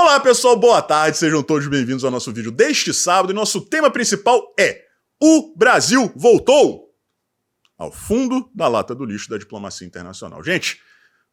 Olá pessoal, boa tarde, sejam todos bem-vindos ao nosso vídeo deste sábado e nosso tema principal é: o Brasil voltou ao fundo da lata do lixo da diplomacia internacional. Gente,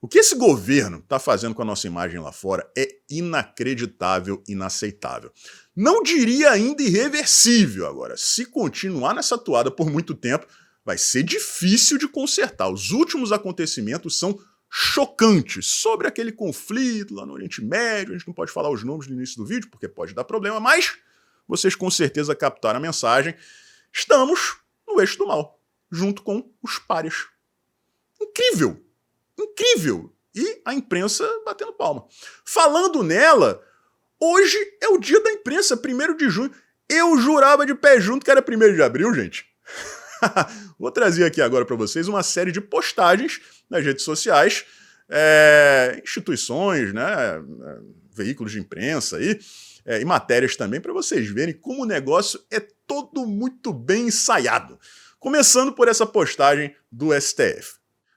o que esse governo está fazendo com a nossa imagem lá fora é inacreditável, inaceitável. Não diria ainda irreversível agora. Se continuar nessa toada por muito tempo, vai ser difícil de consertar. Os últimos acontecimentos são chocantes sobre aquele conflito lá no Oriente Médio. A gente não pode falar os nomes no início do vídeo, porque pode dar problema, mas vocês com certeza captaram a mensagem. Estamos no eixo do mal, junto com os párias. Incrível! Incrível! E a imprensa batendo palma. Falando nela, hoje é o dia da imprensa, 1º de junho. Eu jurava de pé junto que era 1º de abril, gente. Vou trazer aqui agora para vocês uma série de postagens nas redes sociais, instituições, né, veículos de imprensa aí, e matérias também, para vocês verem como o negócio é todo muito bem ensaiado. Começando por essa postagem do STF.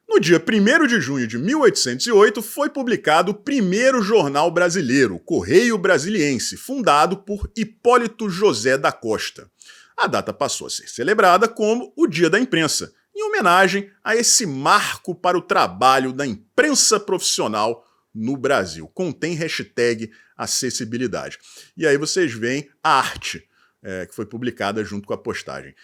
No dia 1º de junho de 1808 foi publicado o primeiro jornal brasileiro, o Correio Brasiliense, fundado por Hipólito José da Costa. A data passou a ser celebrada como o Dia da Imprensa, em homenagem a esse marco para o trabalho da imprensa profissional no Brasil. Contém hashtag acessibilidade. E aí vocês veem a arte que foi publicada junto com a postagem.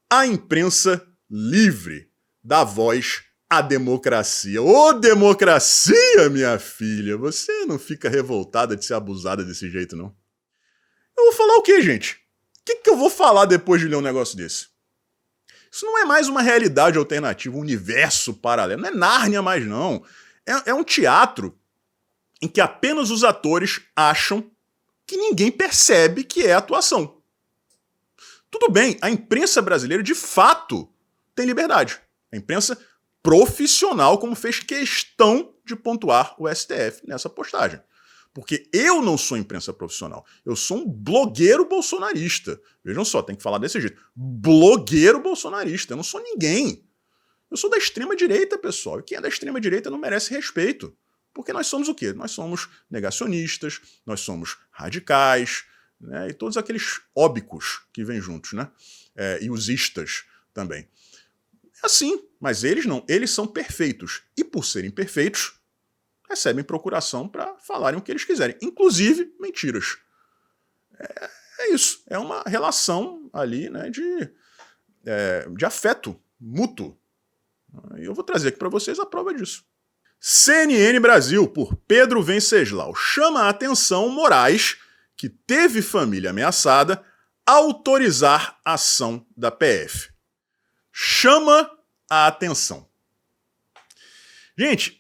A imprensa livre dá voz à democracia. Ô democracia, minha filha! Você não fica revoltada de ser abusada desse jeito, não? Eu vou falar o quê, gente? O que eu vou falar depois de ler um negócio desse? Isso não é mais uma realidade alternativa, um universo paralelo. Não é Nárnia mais, não. É um teatro em que apenas os atores acham que ninguém percebe que é atuação. Tudo bem, a imprensa brasileira, de fato, tem liberdade. A imprensa profissional, como fez questão de pontuar o STF nessa postagem. Porque eu não sou imprensa profissional, eu sou um blogueiro bolsonarista. Vejam só, tem que falar desse jeito. Blogueiro bolsonarista, eu não sou ninguém. Eu sou da extrema-direita, pessoal, e quem é da extrema-direita não merece respeito. Porque nós somos o quê? Nós somos negacionistas, nós somos radicais, né? E todos aqueles óbicos que vêm juntos, né? E os istas também. É assim, mas eles não, eles são perfeitos. E por serem perfeitos, recebem procuração para falarem o que eles quiserem, inclusive mentiras. É isso, é uma relação ali, né, de afeto mútuo. E eu vou trazer aqui para vocês a prova disso. CNN Brasil, por Pedro Venceslau, chama a atenção Moraes, que teve família ameaçada, a autorizar a ação da PF. Chama a atenção. Gente,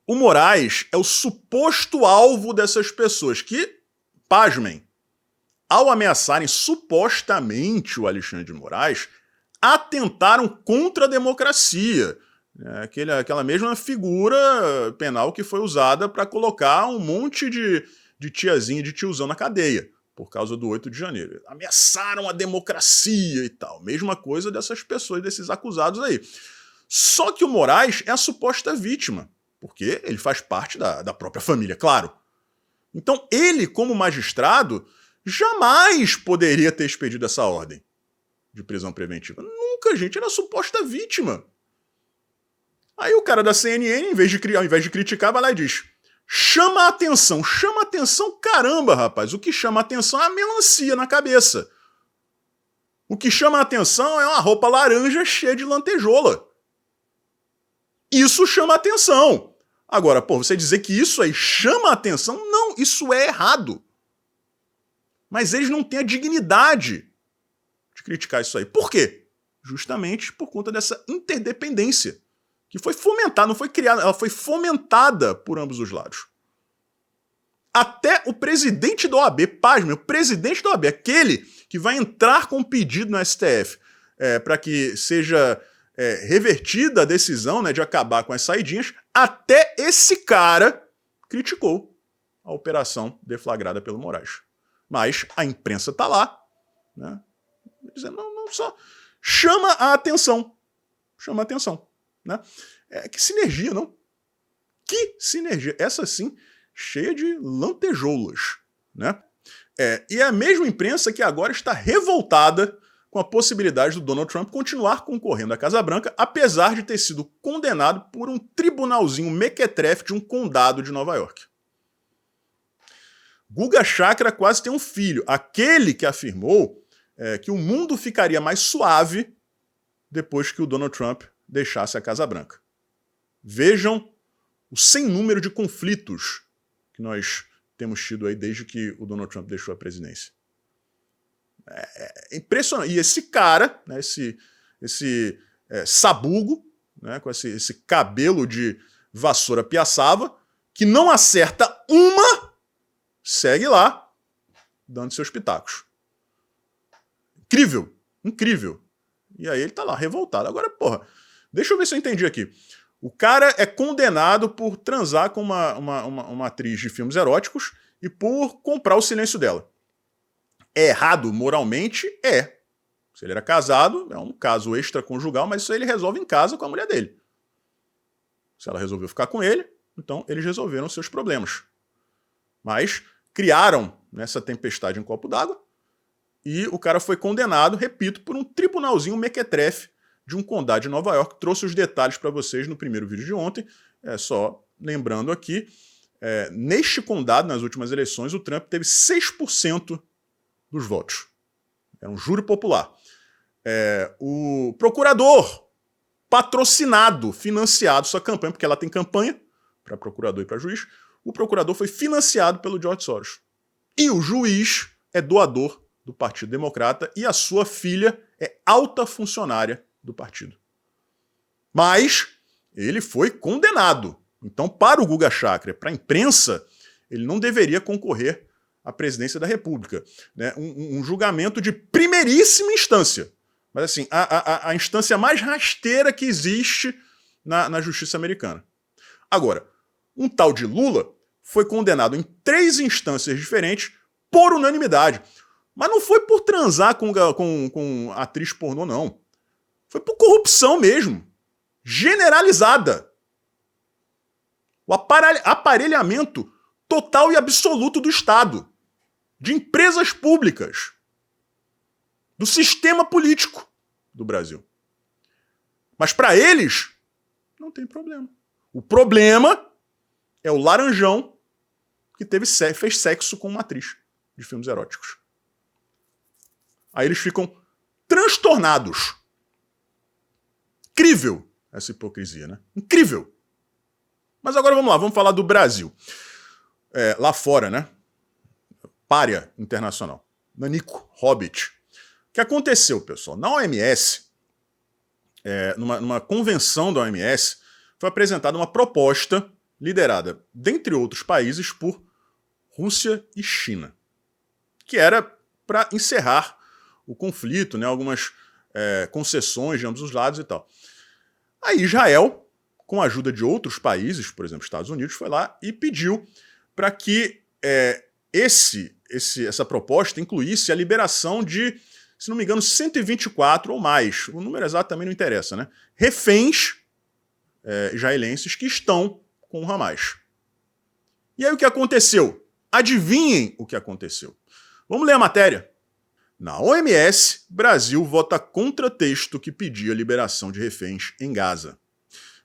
o Moraes é o suposto alvo dessas pessoas que, pasmem, ao ameaçarem supostamente o Alexandre de Moraes, atentaram contra a democracia. Aquela mesma figura penal que foi usada para colocar um monte de tiazinha e de tiozão na cadeia, por causa do 8 de janeiro. Ameaçaram a democracia e tal. Mesma coisa dessas pessoas, desses acusados aí. Só que o Moraes é a suposta vítima, porque ele faz parte da própria família, claro. Então ele, como magistrado, jamais poderia ter expedido essa ordem de prisão preventiva. Nunca, gente, ele é a suposta vítima. Aí o cara da CNN, ao invés de criticar, vai lá e diz: chama a atenção, caramba, rapaz. O que chama a atenção é a melancia na cabeça. O que chama a atenção é uma roupa laranja cheia de lantejola. Isso chama a atenção. Agora, você dizer que isso aí chama a atenção, não, isso é errado. Mas eles não têm a dignidade de criticar isso aí. Por quê? Justamente por conta dessa interdependência, que foi fomentada, não foi criada, ela foi fomentada por ambos os lados. Até o presidente da OAB, pasme, o presidente da OAB, aquele que vai entrar com um pedido no STF para que seja revertida a decisão, né, de acabar com as saidinhas, até esse cara criticou a operação deflagrada pelo Moraes. Mas a imprensa está lá, né, dizendo, não, só chama a atenção. Chama a atenção. Né? Que sinergia, não? Que sinergia. Essa sim, cheia de lantejoulas. né? E é a mesma imprensa que agora está revoltada com a possibilidade do Donald Trump continuar concorrendo à Casa Branca, apesar de ter sido condenado por um tribunalzinho mequetrefe de um condado de Nova York. Guga Chakra quase tem um filho, aquele que afirmou que o mundo ficaria mais suave depois que o Donald Trump deixasse a Casa Branca. Vejam o sem número de conflitos que nós temos tido aí desde que o Donald Trump deixou a presidência. É impressionante. E esse cara, né, esse sabugo, né, com esse cabelo de vassoura piaçava, que não acerta uma, segue lá, dando seus pitacos. Incrível, incrível. E aí ele tá lá, revoltado. Agora, porra, deixa eu ver se eu entendi aqui. O cara é condenado por transar com uma atriz de filmes eróticos e por comprar o silêncio dela. É errado moralmente? É. Se ele era casado, é um caso extraconjugal, mas isso aí ele resolve em casa com a mulher dele. Se ela resolveu ficar com ele, então eles resolveram seus problemas. Mas criaram nessa tempestade em copo d'água e o cara foi condenado, repito, por um tribunalzinho mequetrefe de um condado de Nova York. Trouxe os detalhes para vocês no primeiro vídeo de ontem. Só lembrando aqui, neste condado, nas últimas eleições, o Trump teve 6% dos votos. Era um júri popular. O procurador patrocinado, financiado sua campanha, porque ela tem campanha para procurador e para juiz, o procurador foi financiado pelo George Soros. E o juiz é doador do Partido Democrata e a sua filha é alta funcionária do partido. Mas ele foi condenado. Então, para o Guga Chakra, para a imprensa, ele não deveria concorrer à presidência da República. Né? Um julgamento de primeiríssima instância. Mas assim, a instância mais rasteira que existe na justiça americana. Agora, um tal de Lula foi condenado em 3 instâncias diferentes por unanimidade. Mas não foi por transar com atriz pornô, não. Foi por corrupção mesmo. Generalizada. O aparelhamento total e absoluto do Estado. De empresas públicas. Do sistema político do Brasil. Mas para eles, não tem problema. O problema é o laranjão que fez sexo com uma atriz de filmes eróticos. Aí eles ficam transtornados. Incrível essa hipocrisia, né? Incrível. Mas agora vamos lá, vamos falar do Brasil. Lá fora, né? Pária internacional. Nanico, Hobbit. O que aconteceu, pessoal? Na OMS, numa convenção da OMS, foi apresentada uma proposta liderada, dentre outros países, por Rússia e China, que era para encerrar o conflito, né, algumas concessões de ambos os lados e tal. Aí Israel, com a ajuda de outros países, por exemplo, Estados Unidos, foi lá e pediu para que essa proposta incluísse a liberação de, se não me engano, 124 ou mais, o número exato também não interessa, né? Reféns israelenses que estão com o Hamas. E aí o que aconteceu? Adivinhem o que aconteceu. Vamos ler a matéria. Na OMS, Brasil vota contra texto que pedia liberação de reféns em Gaza.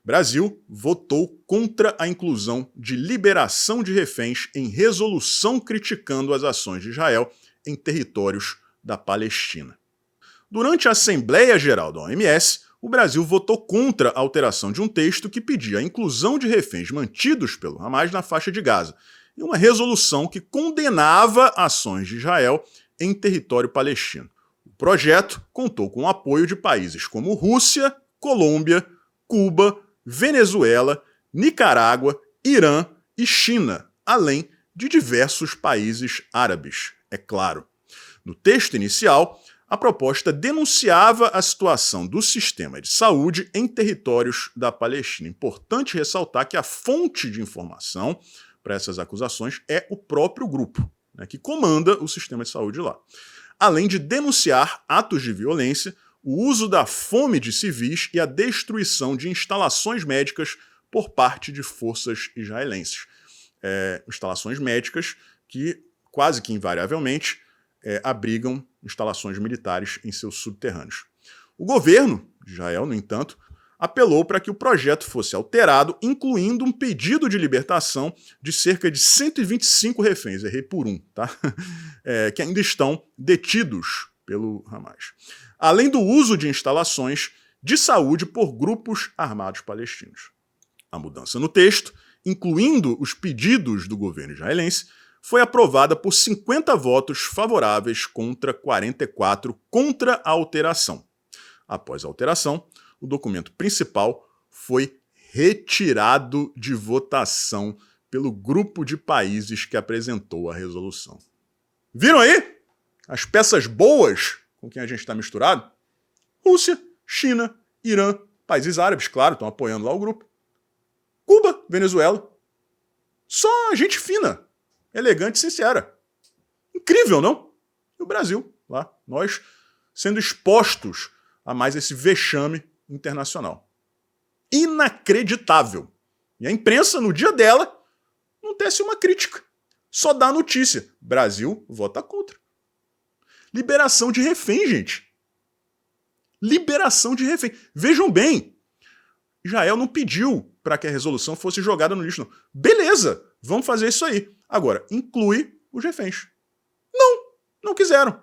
Brasil votou contra a inclusão de liberação de reféns em resolução criticando as ações de Israel em territórios da Palestina. Durante a Assembleia Geral da OMS, o Brasil votou contra a alteração de um texto que pedia a inclusão de reféns mantidos pelo Hamas na faixa de Gaza, e uma resolução que condenava ações de Israel em território palestino. O projeto contou com o apoio de países como Rússia, Colômbia, Cuba, Venezuela, Nicarágua, Irã e China, além de diversos países árabes, é claro. No texto inicial, a proposta denunciava a situação do sistema de saúde em territórios da Palestina. Importante ressaltar que a fonte de informação para essas acusações é o próprio grupo, né, que comanda o sistema de saúde lá. Além de denunciar atos de violência, o uso da fome de civis e a destruição de instalações médicas por parte de forças israelenses. Instalações médicas que quase que invariavelmente, abrigam instalações militares em seus subterrâneos. O governo de Israel, no entanto, apelou para que o projeto fosse alterado, incluindo um pedido de libertação de cerca de 125 reféns, errei por um, tá? Que ainda estão detidos pelo Hamas. Além do uso de instalações de saúde por grupos armados palestinos. A mudança no texto, incluindo os pedidos do governo israelense, foi aprovada por 50 votos favoráveis contra 44 contra a alteração. Após a alteração, o documento principal foi retirado de votação pelo grupo de países que apresentou a resolução. Viram aí? As peças boas com quem a gente está misturado? Rússia, China, Irã, países árabes, claro, estão apoiando lá o grupo. Cuba, Venezuela. Só gente fina, elegante e sincera. Incrível, não? E o Brasil, lá, nós sendo expostos a mais esse vexame internacional. Inacreditável. E a imprensa, no dia dela, não tece uma crítica. Só dá a notícia. Brasil vota contra. Liberação de refém, gente. Liberação de refém. Vejam bem, Israel não pediu para que a resolução fosse jogada no lixo, não. Beleza, vamos fazer isso aí. Agora, inclui os reféns. Não quiseram.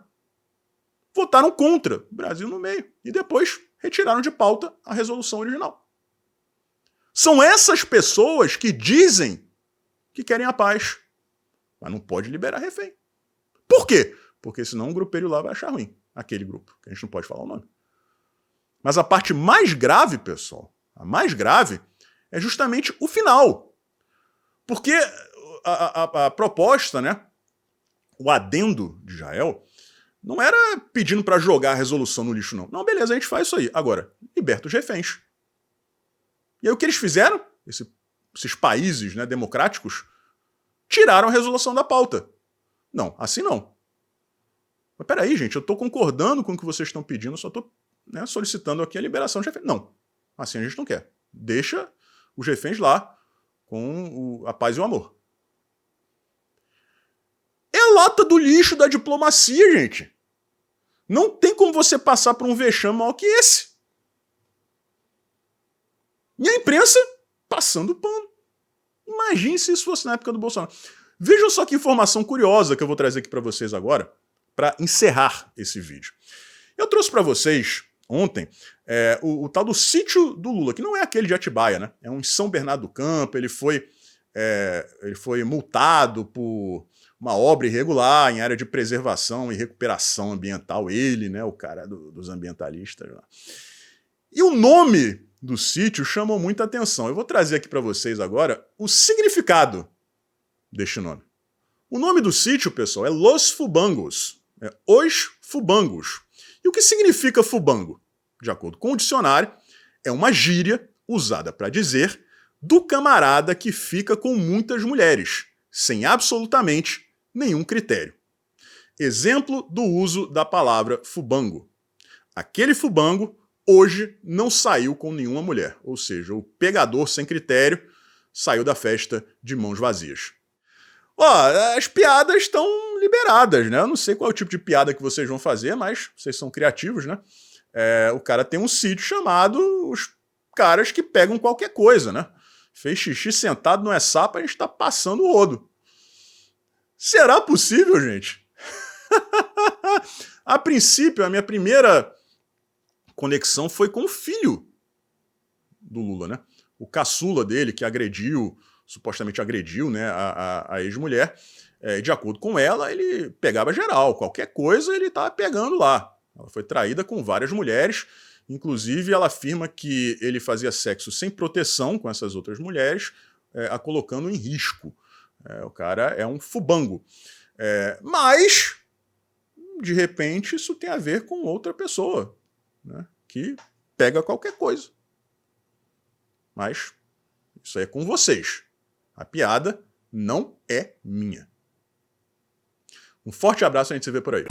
Votaram contra, Brasil no meio. E depois retiraram de pauta a resolução original. São essas pessoas que dizem que querem a paz, mas não pode liberar refém. Por quê? Porque senão o grupelho lá vai achar ruim, aquele grupo, que a gente não pode falar o nome. Mas a parte mais grave, pessoal, a mais grave, é justamente o final. Porque a proposta, né, o adendo de Israel, não era pedindo para jogar a resolução no lixo, não. Não, beleza, a gente faz isso aí. Agora, liberta os reféns. E aí o que eles fizeram? Esses países, né, democráticos tiraram a resolução da pauta. Não, assim não. Mas peraí, gente, eu estou concordando com o que vocês estão pedindo, eu só estou, né, solicitando aqui a liberação de reféns. Não, assim a gente não quer. Deixa os reféns lá com a paz e o amor. É a lata do lixo da diplomacia, gente. Não tem como você passar por um vexame maior que esse. E a imprensa passando pano. Imagine se isso fosse na época do Bolsonaro. Vejam só que informação curiosa que eu vou trazer aqui para vocês agora, para encerrar esse vídeo. Eu trouxe para vocês ontem o tal do sítio do Lula, que não é aquele de Atibaia, né? É um em São Bernardo do Campo, ele foi multado por uma obra irregular em área de preservação e recuperação ambiental, ele, né, o cara dos ambientalistas lá. E o nome do sítio chamou muita atenção. Eu vou trazer aqui para vocês agora o significado deste nome. O nome do sítio, pessoal, é Los Fubangos. Os Fubangos. E o que significa fubango? De acordo com o dicionário, é uma gíria usada para dizer do camarada que fica com muitas mulheres, sem absolutamente nenhum critério. Exemplo do uso da palavra fubango. Aquele fubango hoje não saiu com nenhuma mulher, ou seja, o pegador sem critério saiu da festa de mãos vazias. As piadas estão liberadas, né? Eu não sei qual é o tipo de piada que vocês vão fazer, mas vocês são criativos, né? O cara tem um sítio chamado Os Caras que Pegam Qualquer Coisa, né? Fez xixi sentado no sapa, a gente tá passando o rodo. Será possível, gente? A princípio, a minha primeira conexão foi com o filho do Lula, né? O caçula dele, que supostamente agrediu, né, a ex-mulher. De acordo com ela, ele pegava geral. Qualquer coisa ele estava pegando lá. Ela foi traída com várias mulheres. Inclusive, ela afirma que ele fazia sexo sem proteção com essas outras mulheres, a colocando em risco. O cara é um fubango. Mas, de repente, isso tem a ver com outra pessoa, né, que pega qualquer coisa. Mas isso aí é com vocês. A piada não é minha. Um forte abraço, a gente se vê por aí.